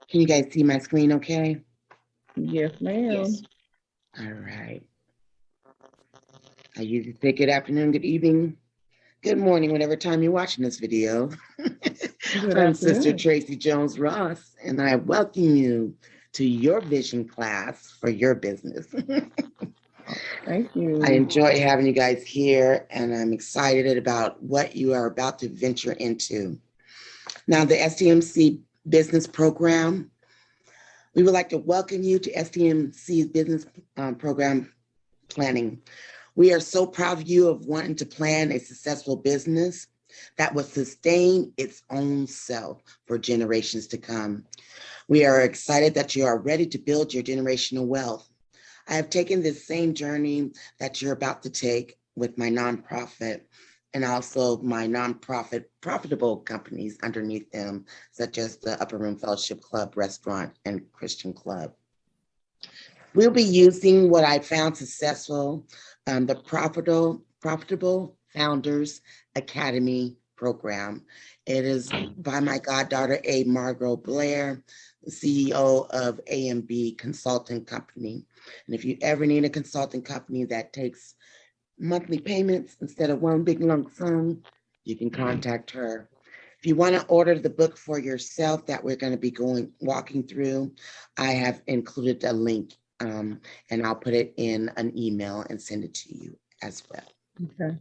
Can you guys see my screen okay? Yes, ma'am. Yes. All right. I usually say good afternoon, good evening, good morning, whatever time you're watching this video. I'm Sister Tracy Jones-Ross, and I welcome you to your vision class for your business. Thank you. I enjoy having you guys here, and I'm excited about what you are about to venture into. Now, the STMC business program, we would like to welcome you to STMC's business program planning. We are so proud of you of wanting to plan a successful business that will sustain its own self for generations to come. We are excited that you are ready to build your generational wealth. I have taken this same journey that you're about to take with my nonprofit and also my nonprofit profitable companies underneath them, such as the Upper Room Fellowship Club, Restaurant, and Christian Club. We'll be using what I found successful, the Profitable Founders Academy program. It is by my goddaughter, A. Margot Blair, the CEO of A&B Consulting Company. And if you ever need a consulting company that takes monthly payments instead of one big lump sum, you can contact her. If you want to order the book for yourself that we're going to be walking through, I have included a link and I'll put it in an email and send it to you as well. Okay.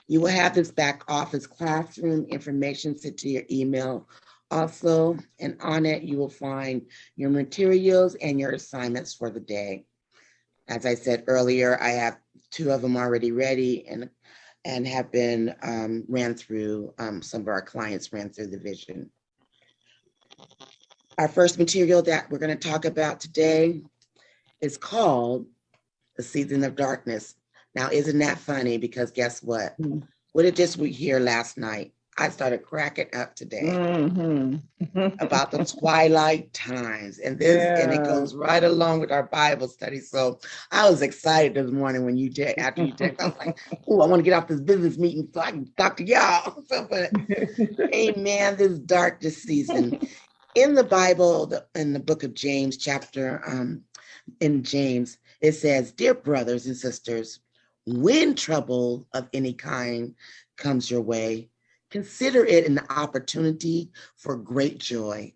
You will have this back office classroom information sent to your email also, and on it you will find your materials and your assignments for the day. As I said earlier, I have 2 of them already ready and have been ran through, some of our clients ran through the vision. Our first material that we're going to talk about today is called The Season of Darkness. Now, isn't that funny? Because guess what? What did this we hear last night? I started cracking up today about the twilight times and this, and it goes right along with our Bible study. So I was excited this morning when after you text, I was like, oh, I want to get off this business meeting so I can talk to y'all. So, but amen, this dark this season. In the Bible, in the book of James, in James, it says, dear brothers and sisters, when trouble of any kind comes your way, consider it an opportunity for great joy.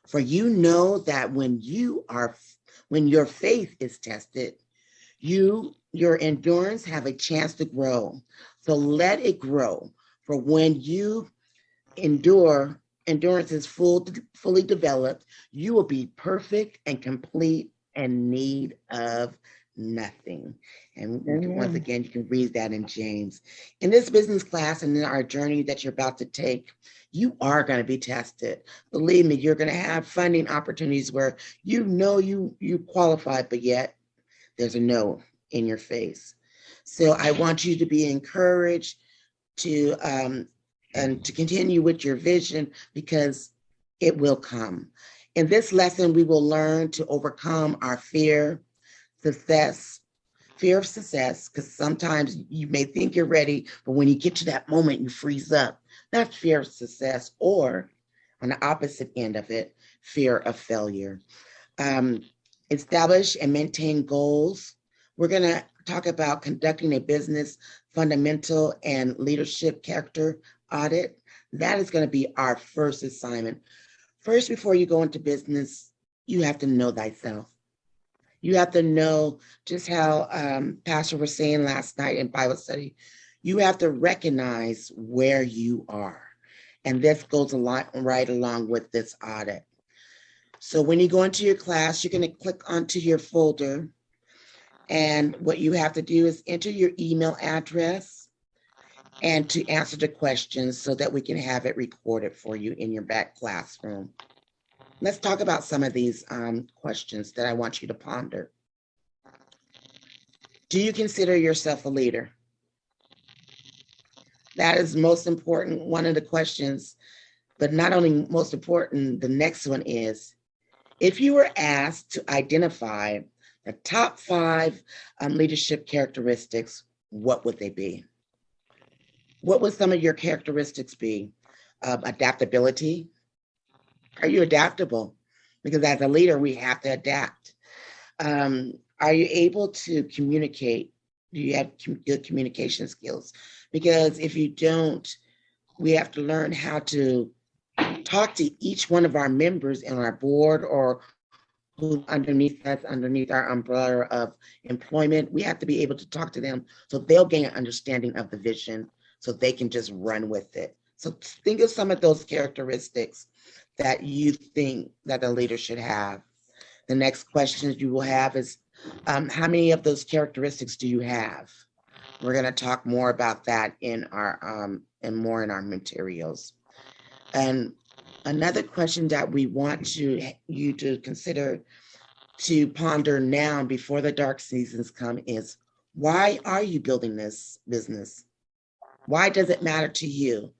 For you know that when your faith is tested, your endurance have a chance to grow. So let it grow. For when you endurance is fully developed, you will be perfect and complete and need of nothing. And once again, you can read that in James. In this business class and in our journey that you're about to take, you are going to be tested. Believe me, you're going to have funding opportunities where you know you qualify, but yet there's a no in your face. So I want you to be encouraged to and to continue with your vision, because it will come. In this lesson, we will learn to overcome our fear of success, because sometimes you may think you're ready, but when you get to that moment, you freeze up. That's fear of success, or on the opposite end of it, fear of failure. Establish and maintain goals. We're going to talk about conducting a business fundamental and leadership character audit. That is going to be our first assignment. First, before you go into business, you have to know thyself. You have to know, just how Pastor was saying last night in Bible study, you have to recognize where you are. And this goes right along with this audit. So when you go into your class, you're going to click onto your folder. And what you have to do is enter your email address and to answer the questions so that we can have it recorded for you in your back classroom. Let's talk about some of these questions that I want you to ponder. Do you consider yourself a leader? That is most important, one of the questions, but not only most important, the next one is, if you were asked to identify the top 5 leadership characteristics, what would they be? What would some of your characteristics be? Adaptability. Are you adaptable? because as a leader, we have to adapt. Are you able to communicate? Do you have good communication skills? Because if you don't, we have to learn how to talk to each one of our members in our board or who's underneath us, underneath our umbrella of employment. We have to be able to talk to them so they'll gain an understanding of the vision so they can just run with it. So think of some of those characteristics that you think that a leader should have. The next question you will have is, how many of those characteristics do you have? We're going to talk more about that in our and more in our materials. And another question that we want you to consider to ponder now before the dark seasons come is, why are you building this business? Why does it matter to you?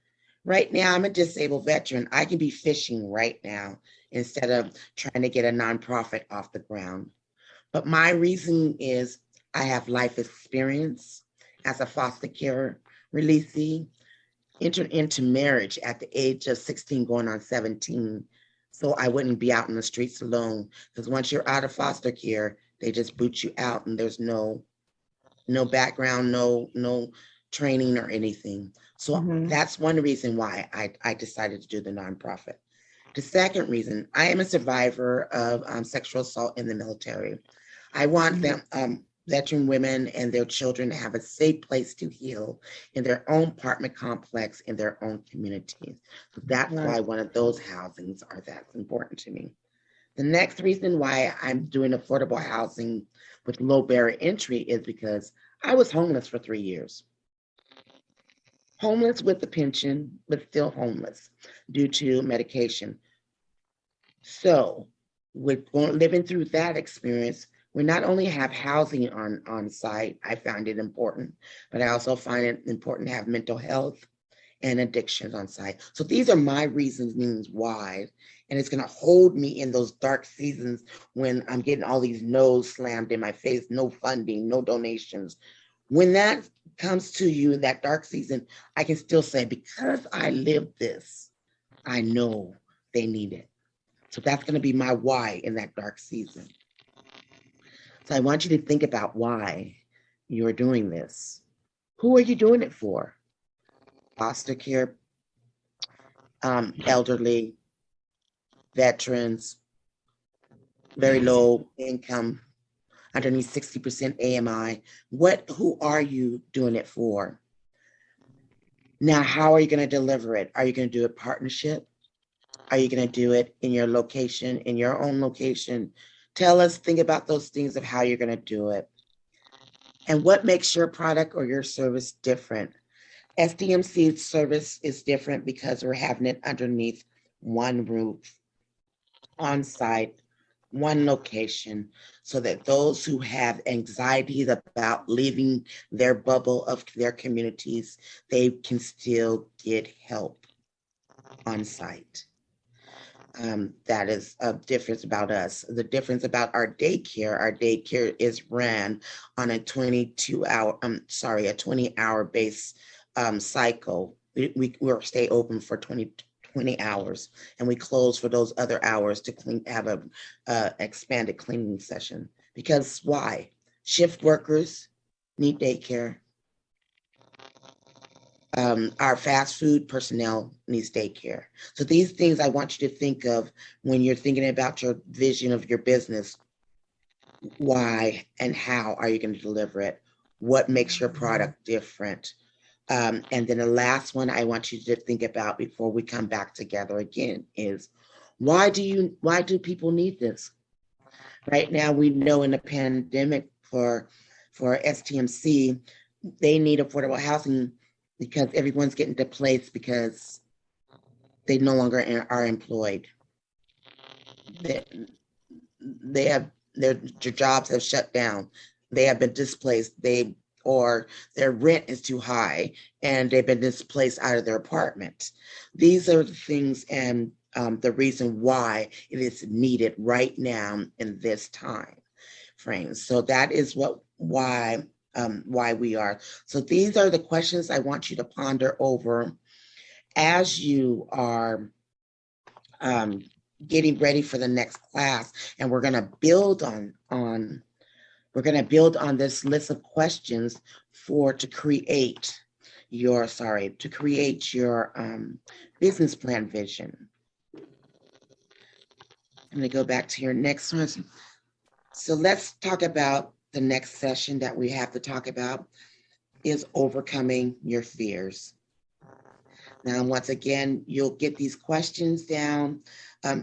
Right now, I'm a disabled veteran. I can be fishing right now instead of trying to get a nonprofit off the ground. But my reason is I have life experience as a foster care releasee, entered into marriage at the age of 16 going on 17. So I wouldn't be out in the streets alone, because once you're out of foster care, they just boot you out and there's no background, no training or anything. So that's one reason why I decided to do the nonprofit. The second reason, I am a survivor of sexual assault in the military. I want them, veteran women and their children to have a safe place to heal in their own apartment complex, in their own community. So that's why one of those housings are that's important to me. The next reason why I'm doing affordable housing with low barrier entry is because I was homeless for 3 years. Homeless with a pension, but still homeless due to medication. So with living through that experience, we not only have housing on site, I find it important, but I also find it important to have mental health and addictions on site. So these are my reasons why, and it's gonna hold me in those dark seasons when I'm getting all these no's slammed in my face, no funding, no donations. When that comes to you in that dark season, I can still say, because I lived this, I know they need it. So that's gonna be my why in that dark season. So I want you to think about why you're doing this. Who are you doing it for? Foster care, elderly, veterans, very low income, underneath 60% AMI. Who are you doing it for? Now, how are you going to deliver it? Are you going to do a partnership? Are you going to do it in your location, in your own location? Tell us, think about those things of how you're going to do it. And what makes your product or your service different? STMC service is different because we're having it underneath one roof, on site, one location, so that those who have anxieties about leaving their bubble of their communities, they can still get help on site. That is a difference about us. The difference about our daycare is ran on a 20-hour base cycle. We'll stay open for 20 hours, and we close for those other hours to have a expanded cleaning session. Because why? Shift workers need daycare. Our fast food personnel needs daycare. So these things I want you to think of when you're thinking about your vision of your business. Why and how are you going to deliver it? What makes your product different? And then the last one I want you to think about before we come back together again is, why do people need this? Right now, we know in the pandemic for STMC, they need affordable housing because everyone's getting displaced because they no longer are employed. Their jobs have shut down. They have been displaced. Or their rent is too high and they've been displaced out of their apartments. These are the things and the reason why it is needed right now in this time frame. So that is why we are. So these are the questions I want you to ponder over as you are getting ready for the next class, and we're going to build on this list of questions to create your business plan vision. I'm going to go back to your next one. So let's talk about the next session that we have to talk about is overcoming your fears. Now, once again, you'll get these questions down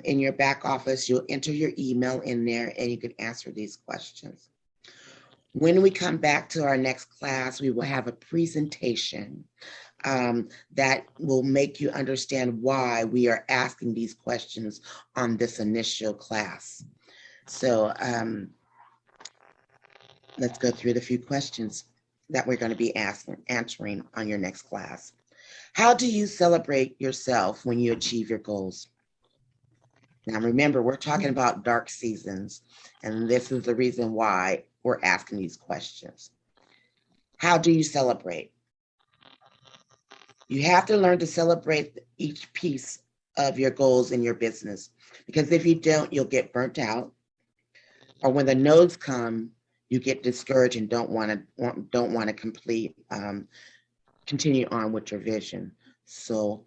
in your back office. You'll enter your email in there and you can answer these questions. When we come back to our next class, we will have a presentation that will make you understand why we are asking these questions on this initial class. So let's go through the few questions that we're going to be answering on your next class. How do you celebrate yourself when you achieve your goals? Now, remember, we're talking about dark seasons, and this is the reason why we're asking these questions. How do you celebrate? You have to learn to celebrate each piece of your goals in your business, because if you don't, you'll get burnt out. Or when the no's come, you get discouraged and don't want to continue on with your vision. So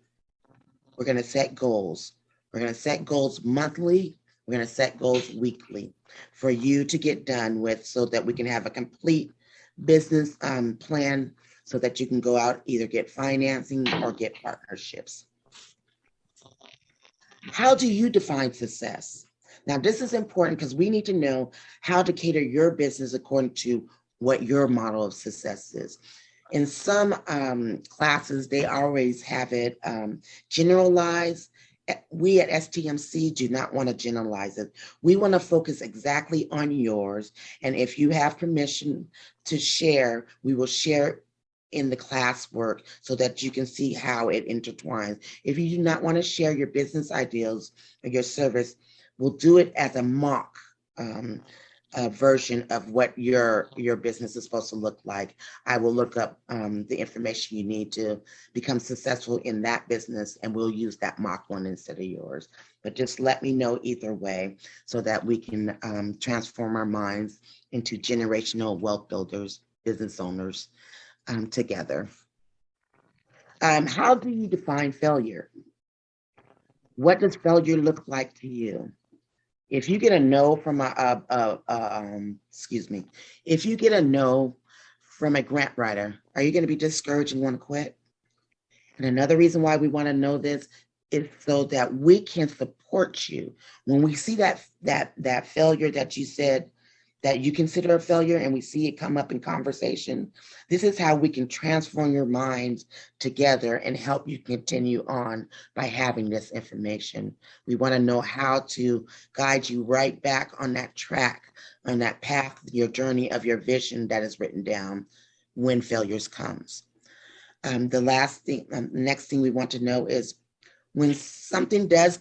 we're going to set goals. We're going to set goals monthly. We're going to set goals weekly for you to get done with, so that we can have a complete business plan, so that you can go out, either get financing or get partnerships. How do you define success? Now, this is important because we need to know how to cater your business according to what your model of success is. In some classes, they always have it generalized. We at STMC do not want to generalize it. We want to focus exactly on yours. And if you have permission to share, we will share in the classwork so that you can see how it intertwines. If you do not want to share your business ideals or your service, we'll do it as a mock version of what your business is supposed to look like. I will look up the information you need to become successful in that business, and we'll use that mock one instead of yours. But just let me know either way, so that we can transform our minds into generational wealth builders, business owners together. How do you define failure? What does failure look like to you? If you get a no from if you get a no from a grant writer, are you going to be discouraged and want to quit? And another reason why we want to know this is so that we can support you. When we see that failure that you said that you consider a failure, and we see it come up in conversation, this is how we can transform your minds together and help you continue on by having this information. We want to know how to guide you right back on that track, on that path, your journey of your vision that is written down when failures comes. The next thing we want to know is when something does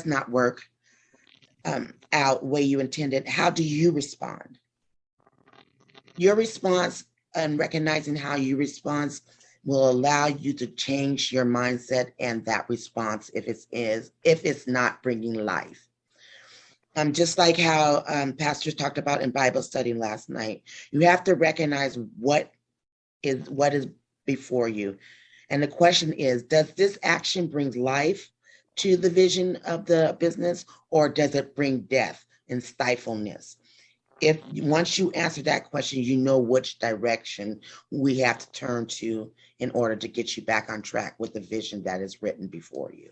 not work out the way you intended, how do you respond? Your response and recognizing how you respond will allow you to change your mindset and that response if it's not bringing life. Just like how pastors talked about in Bible study last night, you have to recognize what is before you. And the question is, does this action bring life to the vision of the business, or does it bring death and stifleness? Once you answer that question, you know which direction we have to turn to in order to get you back on track with the vision that is written before you.